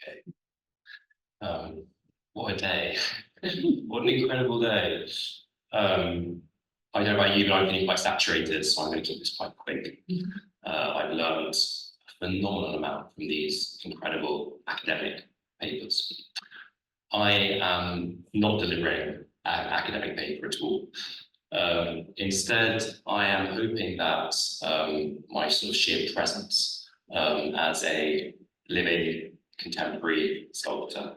Okay. What a day. What an incredible day. I don't know about you, but I'm feeling quite saturated, so I'm going to keep this quite quick. I've learned a phenomenal amount from these incredible academic papers. I am not delivering an academic paper at all. Instead, I am hoping that my sort of sheer presence as a living contemporary sculptor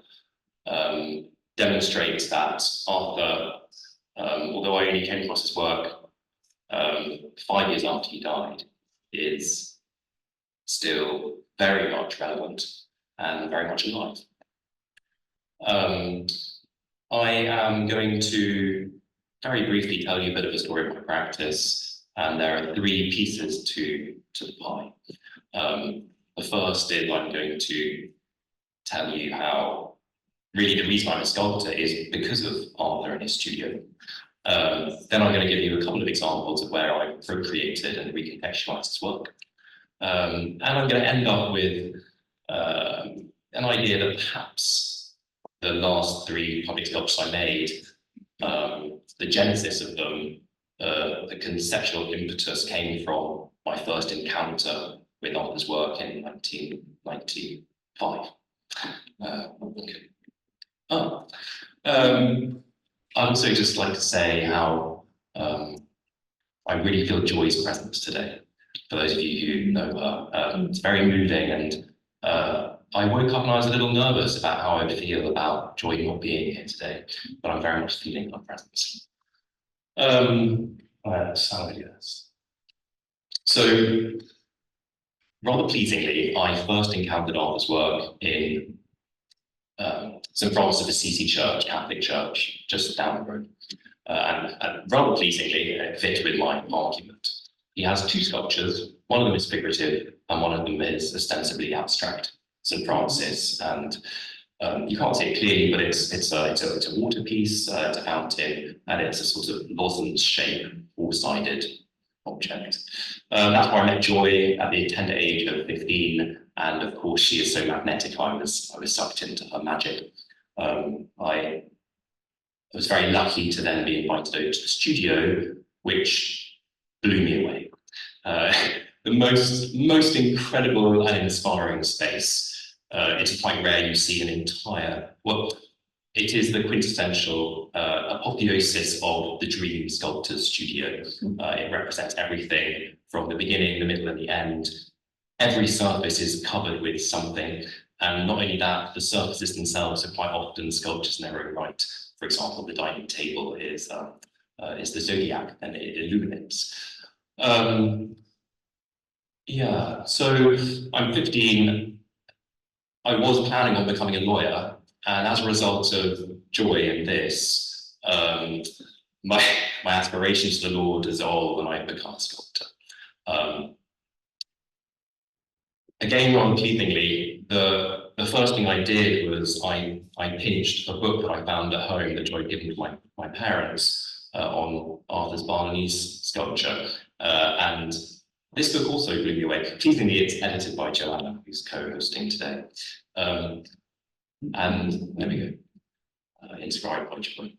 demonstrates that Arthur, although I only came across his work 5 years after he died, is still very much relevant and very much alive. I am going to very briefly tell you a bit of a story of my practice, and there are 3 pieces to the pie. The first is I'm going to tell you how really the reason I'm a sculptor is because of Arthur and his studio. Then I'm going to give you a couple of examples of where I've appropriated and recontextualized his work. And I'm going to end up with an idea that perhaps the last 3 public sculptures I made, the genesis of them, the conceptual impetus came from my first encounter with Arthur's work in 1995. I'd also just like to say how I really feel Joy's presence today. For those of you who know her, it's very moving, and I woke up and I was a little nervous about how I feel about Joy not being here today, but I'm very much feeling her presence. So, rather pleasingly, I first encountered Arthur's work in St. Francis of Assisi Church, Catholic Church, just down the road. And rather pleasingly, it fit with my argument. He has 2 sculptures. One of them is figurative, and one of them is ostensibly abstract. St. Francis, and you can't see it clearly, but it's a water piece, it's a fountain, and it's a sort of lozenge-shaped, 4-sided object. That's where I met Joy at the tender age of 15, and of course she is so magnetic. I was sucked into her magic. I was very lucky to then be invited over to the studio, which blew me away. The most incredible and inspiring space. It's quite rare you see an entire, well, it is the quintessential apotheosis of the dream sculptor's studio. It represents everything from the beginning, the middle, and the end. Every surface is covered with something, and not only that, the surfaces themselves are quite often sculptures in their own right. For example, the dining table is the zodiac, and it illuminates. Yeah, so I'm 15. I was planning on becoming a lawyer, and as a result of Joy and this, my aspirations to the law dissolve, and I become a sculptor. Again, rather pleasingly, the first thing I did was I pinched a book that I found at home that Joy had given to my parents on Arthur's Barney's sculpture, and this book also blew me away. Pleasingly, it's edited by Joanna, who's co-hosting today. And there we go, inscribed by Joy.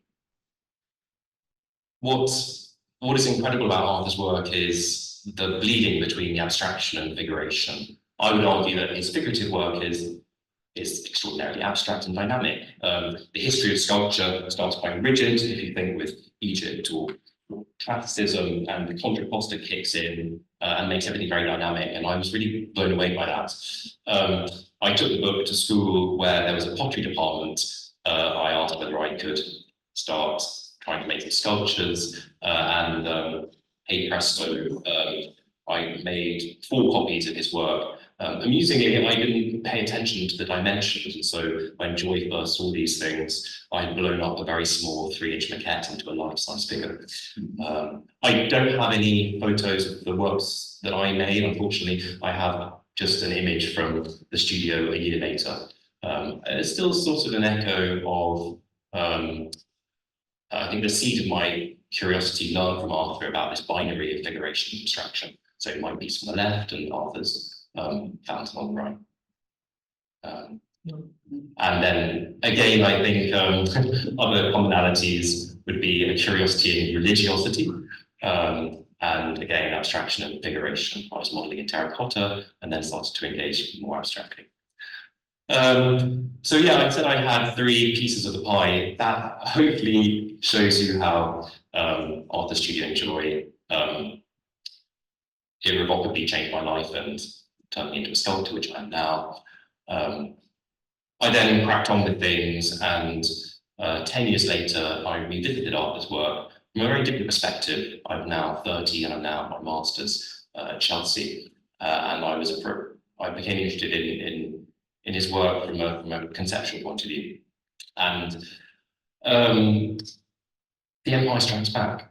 What is incredible about Arthur's work is the bleeding between the abstraction and figuration. I would argue that his figurative work is extraordinarily abstract and dynamic. The history of sculpture starts quite rigid, if you think with Egypt or classicism, and the contraposta kicks in and makes everything very dynamic, and I was really blown away by that. I took the book to school where there was a pottery department. I asked whether I could start trying to make some sculptures, and hey presto, I made 4 copies of his work. Amusingly, I didn't pay attention to the dimensions, and so when Joy first saw these things, I'd blown up a very small 3-inch maquette into a life-size figure. I don't have any photos of the works that I made, unfortunately. I have just an image from the studio a year later. It's still sort of an echo of, I think, the seed of my curiosity learned from Arthur about this binary of figuration and abstraction. So it might be from the left and Arthur's fountain on the right. And then again, I think other commonalities would be a curiosity and religiosity. And again, abstraction and figuration. I was modeling in terracotta and then started to engage more abstractly. So yeah, I said I had 3 pieces of the pie. That hopefully shows you how art the studio and joy irrevocably changed my life and turned me into a sculptor, which I am now. I then cracked on with things, and 10 years later, I revisited Arthur's work from a very different perspective. I'm now 30 and I'm now at my master's at Chelsea, and I became interested in his work from a conceptual point of view. And The Empire Strikes Back,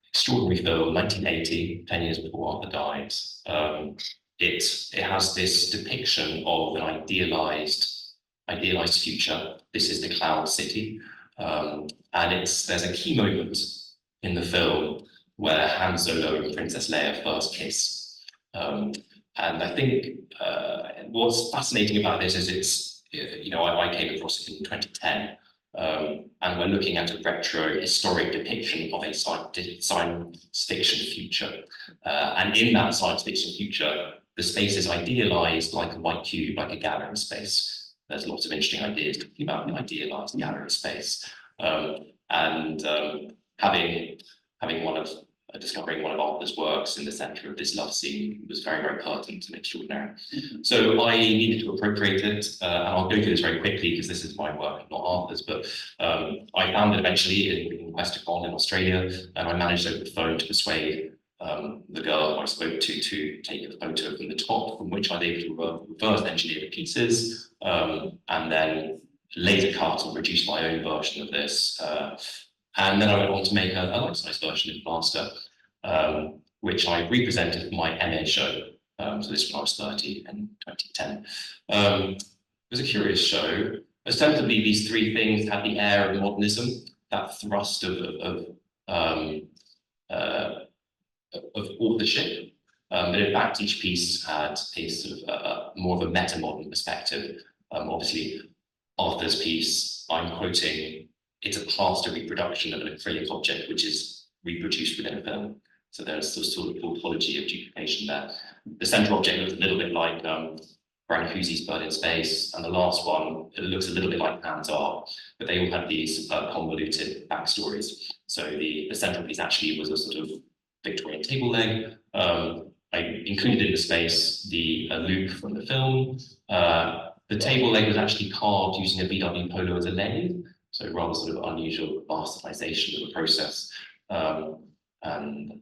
extraordinary film, 1980, 10 years before Arthur died. It has this depiction of an idealized future. This is the Cloud City, and there's a key moment in the film where Han Solo and Princess Leia first kiss. And I think what's fascinating about this is I came across it in 2010, and we're looking at a retro historic depiction of a science fiction future. And in that science fiction future, the space is idealized like a white cube, like a gallery space. There's lots of interesting ideas talking about the idealized gallery space. Discovering one of Arthur's works in the center of this love scene was very, very pertinent and extraordinary. So I needed to appropriate it, and I'll go through this very quickly because this is my work, not Arthur's, but I found it eventually in Westacon in Australia, and I managed over the phone to persuade the girl I spoke to take a photo from the top, from which I was able to reverse engineer the pieces, and then laser cut and produce my own version of this. And then I went on to make a life-size version in plaster, which I represented for my MA show. So this was when I was 30 in 2010. It was a curious show. Ostensibly, these 3 things had the air of modernism, that thrust of authorship. But in fact, each piece had a sort of more of a meta-modern perspective. Obviously, Arthur's piece, I'm quoting, it's a plaster reproduction of an acrylic object which is reproduced within a film. So there's this sort of tautology of duplication there. The central object looks a little bit like Brancusi's Bird in Space, and the last one, it looks a little bit like Pan's art, but they all have these convoluted backstories. So the central piece actually was a sort of Victorian table leg. I included in the space the loop from the film. The table leg was actually carved using a VW Polo as a lathe. So rather sort of unusual bastardization of the process. And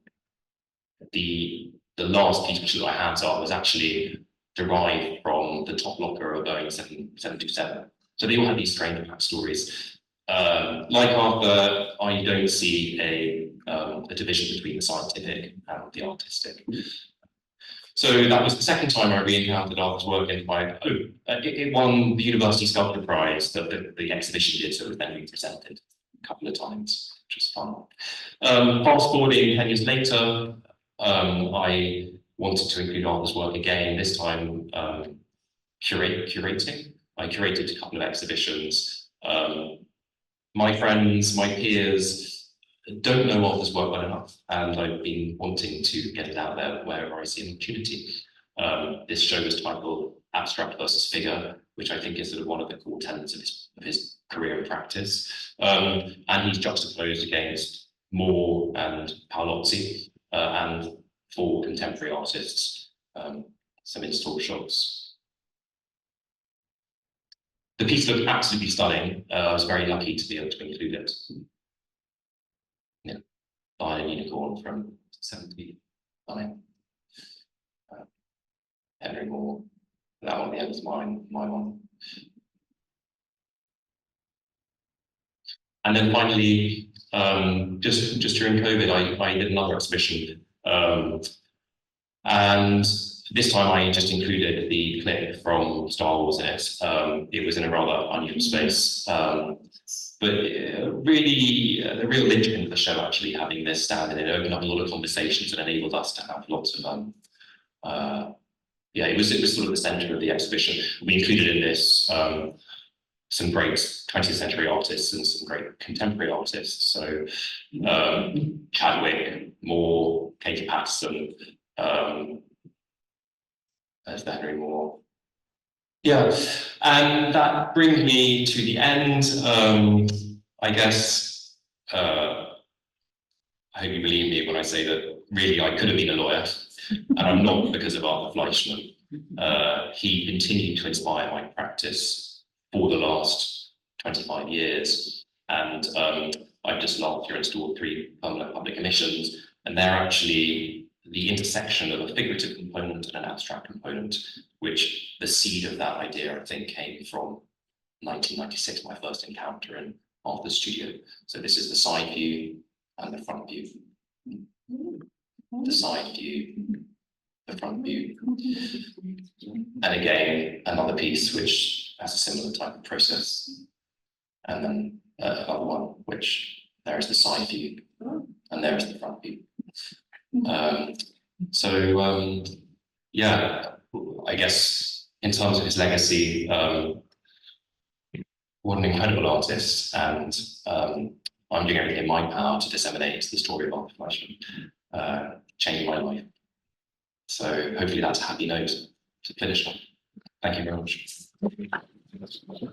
the last piece, which is my hands art, was actually derived from the top locker of Boeing 727. So they all have these strange backstories. Like Arthur, I don't see a division between the scientific and the artistic. So that was the second time I re-encountered Arthur's work in it won the University Sculptor Prize that the exhibition did, so it was then represented a couple of times, which was fun. Fast forwarding 10 years later, I wanted to include Arthur's work again, this time curating. I curated a couple of exhibitions. My friends, my peers, don't know Arthur's work well enough, and I've been wanting to get it out there wherever I see an opportunity. This show was titled Abstract versus Figure, which I think is sort of one of the core tenets of his career and practice. And he's juxtaposed against Moore and Paolozzi, and 4 contemporary artists, some install shots. The piece looked absolutely stunning. I was very lucky to be able to include it. Yeah, Lion Unicorn from 79. Henry Moore. That one, yeah, was my one. And then finally, just during COVID, I did another exhibition. And this time I just included the clip from Star Wars in it. It was in a rather unusual space. But really, the real linchpin of the show, actually, having this stand, and it opened up a lot of conversations and enabled us to have lots of yeah, it was sort of the centre of the exhibition. We included in this some great 20th century artists and some great contemporary artists. So Chadwick, Moore, Katie Patterson, there's Henry Moore. Yeah, and that brings me to the end. I guess I hope you believe me when I say that really I could have been a lawyer, and I'm not because of Arthur Fleischmann. He continued to inspire my practice for the last 25 years, and I've just last year installed 3 permanent public commissions, and they're actually the intersection of a figurative component and an abstract component, which the seed of that idea, I think, came from 1996, my first encounter in Arthur's studio. So this is the side view and the front view. The side view, the front view. And again, another piece which has a similar type of process. And then another one, which there is the side view, and there is the front view. Yeah, I guess in terms of his legacy, what an incredible artist, and I'm doing everything in my power to disseminate the story of Arthur Fleischmann, changing my life. So hopefully that's a happy note to finish on. Thank you very much.